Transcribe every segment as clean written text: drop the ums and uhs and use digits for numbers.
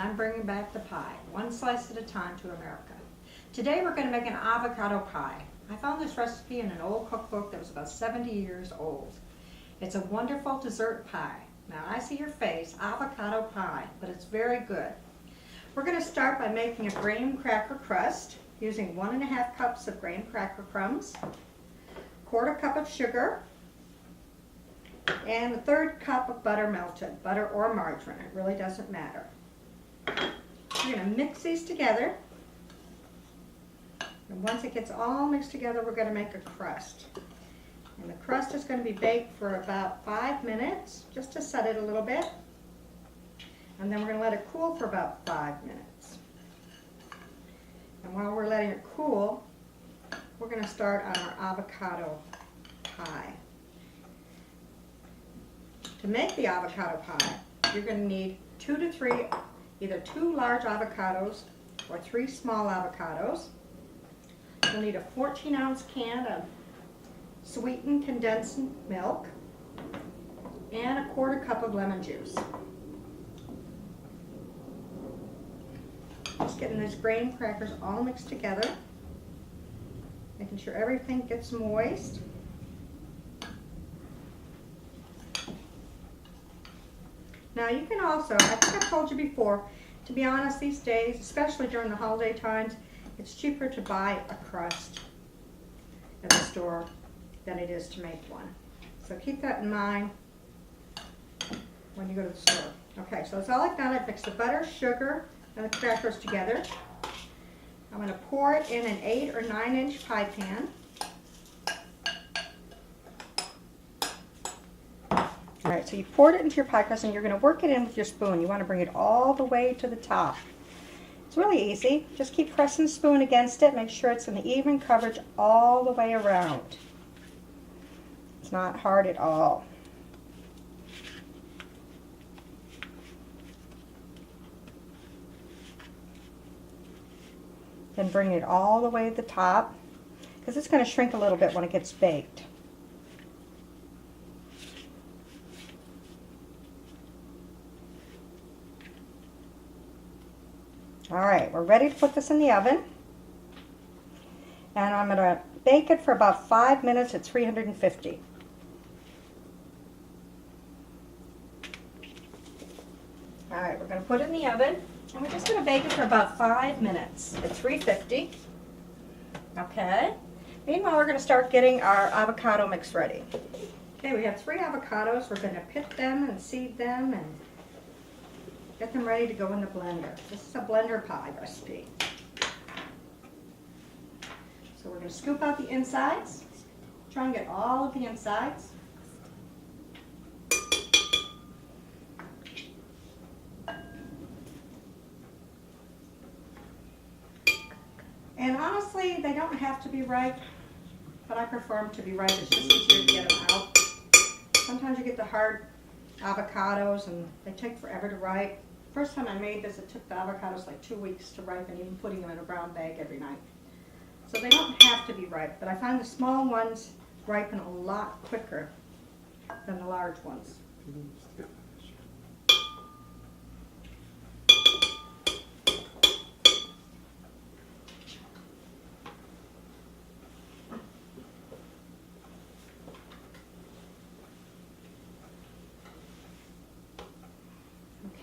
and I'm bringing back the pie, one slice at a time to America. Today we're going to make an avocado pie. I found this recipe in an old cookbook that was about 70 years old. It's a wonderful dessert pie. Now I see your face, avocado pie, but it's very good. We're going to start by making a graham cracker crust using 1½ cups of graham cracker crumbs, 1/4 cup of sugar, and 1/3 cup of butter melted, butter or margarine, it really doesn't matter. We're going to mix these together, and once it gets all mixed together, we're going to make a crust. And the crust is going to be baked for about 5 minutes, just to set it a little bit. And then we're going to let it cool for about 5 minutes. And while we're letting it cool, we're going to start on our avocado pie. To make the avocado pie, you're going to need 2 to 3, either 2 large avocados or 3 small avocados. You'll need a 14-ounce can of sweetened condensed milk and a 1/4 cup of lemon juice. Just getting these graham crackers all mixed together, making sure everything gets moist. Now you can also, I think I've told you before, to be honest, these days, especially during the holiday times, it's cheaper to buy a crust at the store than it is to make one. So keep that in mind when you go to the store. Okay, so that's all I've done. I've mixed the butter, sugar, and the crackers together. I'm going to pour it in an 8 or 9 inch pie pan. All right, so you poured it into your pie crust and you're going to work it in with your spoon. You want to bring it all the way to the top. It's really easy. Just keep pressing the spoon against it. Make sure it's an even coverage all the way around. It's not hard at all. Then bring it all the way to the top, because it's going to shrink a little bit when it gets baked. All right, we're ready to put this in the oven. And I'm going to bake it for about 5 minutes at 350. All right, we're going to put it in the oven, and we're just going to bake it for about 5 minutes at 350. Okay. Meanwhile, we're going to start getting our avocado mix ready. Okay, we have 3 avocados. We're going to pit them and seed them and get them ready to go in the blender. This is a blender pie recipe. So we're going to scoop out the insides. Try and get all of the insides. And honestly, they don't have to be ripe, but I prefer them to be ripe. It's just easier to get them out. Sometimes you get the hard avocados and they take forever to ripe. First time I made this, it took the avocados like 2 weeks to ripen, even putting them in a brown bag every night. So they don't have to be ripe, but I find the small ones ripen a lot quicker than the large ones.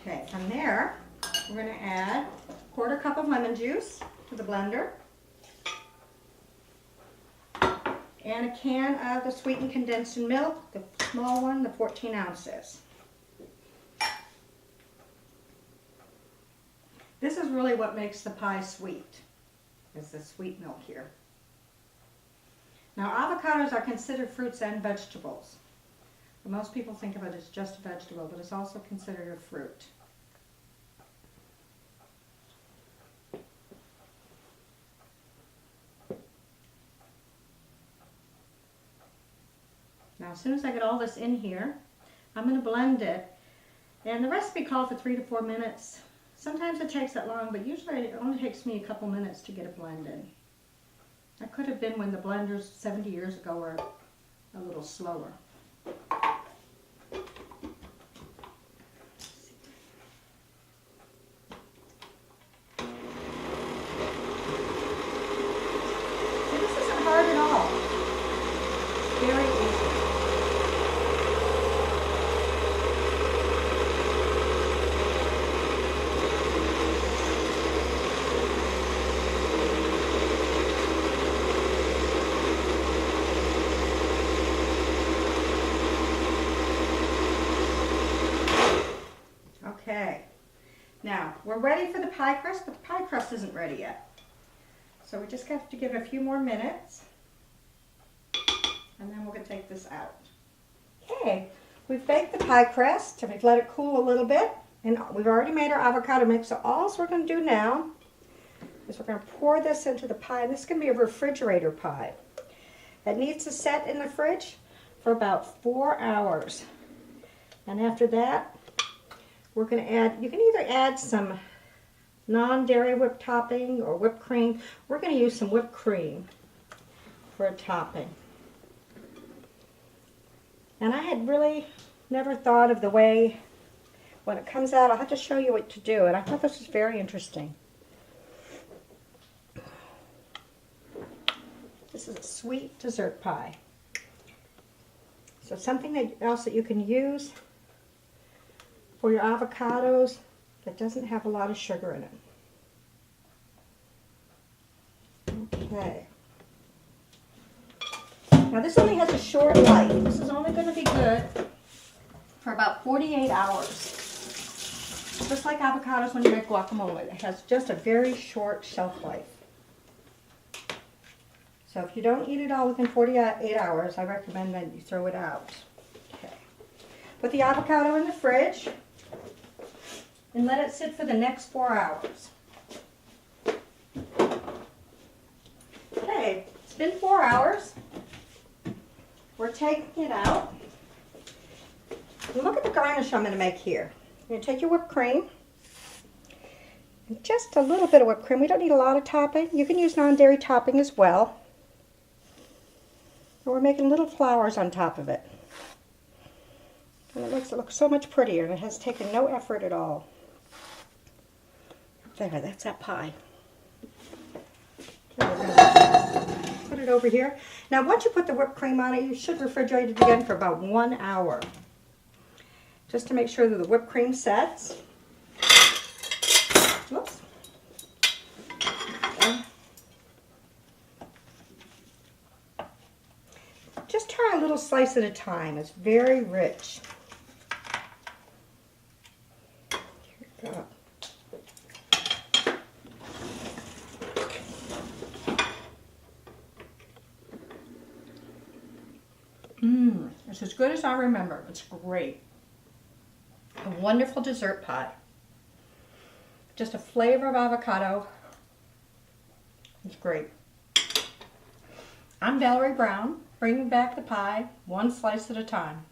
Okay, from there, we're going to add 1/4 cup of lemon juice to the blender and a can of the sweetened condensed milk, the small one, the 14 ounces. This is really what makes the pie sweet, is the sweet milk here. Now, avocados are considered fruits and vegetables. Most people think of it as just a vegetable, but it's also considered a fruit. Now, as soon as I get all this in here, I'm going to blend it. And the recipe called for 3 to 4 minutes. Sometimes it takes that long, but usually it only takes me a couple minutes to get it blended. That could have been when the blenders 70 years ago were a little slower. Okay. Now, we're ready for the pie crust, but the pie crust isn't ready yet. So we just have to give it a few more minutes. And then we're going to take this out. Okay, we've baked the pie crust and we've let it cool a little bit. And we've already made our avocado mix. So all we're going to do now is we're going to pour this into the pie. This is going to be a refrigerator pie. It needs to set in the fridge for about 4 hours. And after that, we're going to add, you can either add some non-dairy whipped topping or whipped cream. We're going to use some whipped cream for a topping. And I had really never thought of the way, when it comes out, I'll have to show you what to do. And I thought this was very interesting. This is a sweet dessert pie. So something else that you can use for your avocados that doesn't have a lot of sugar in it. Okay. Now this only has a short life. This is only going to be good for about 48 hours. Just like avocados when you make guacamole. It has just a very short shelf life. So if you don't eat it all within 48 hours, I recommend that you throw it out. Okay. Put the avocado in the fridge and let it sit for the next 4 hours. Okay, it's been 4 hours. We're taking it out. And look at the garnish I'm going to make here. You're going to take your whipped cream. And just a little bit of whipped cream. We don't need a lot of topping. You can use non-dairy topping as well. And we're making little flowers on top of it. And it makes it look so much prettier. And it has taken no effort at all. There, that's that pie. Put it over here. Now once you put the whipped cream on it, you should refrigerate it again for about 1 hour. Just to make sure that the whipped cream sets. Whoops. Just try a little slice at a time. It's very rich. Here we go. It's as good as I remember. It's great. A wonderful dessert pie. Just a flavor of avocado. It's great. I'm Valerie Brown, bringing back the pie, one slice at a time.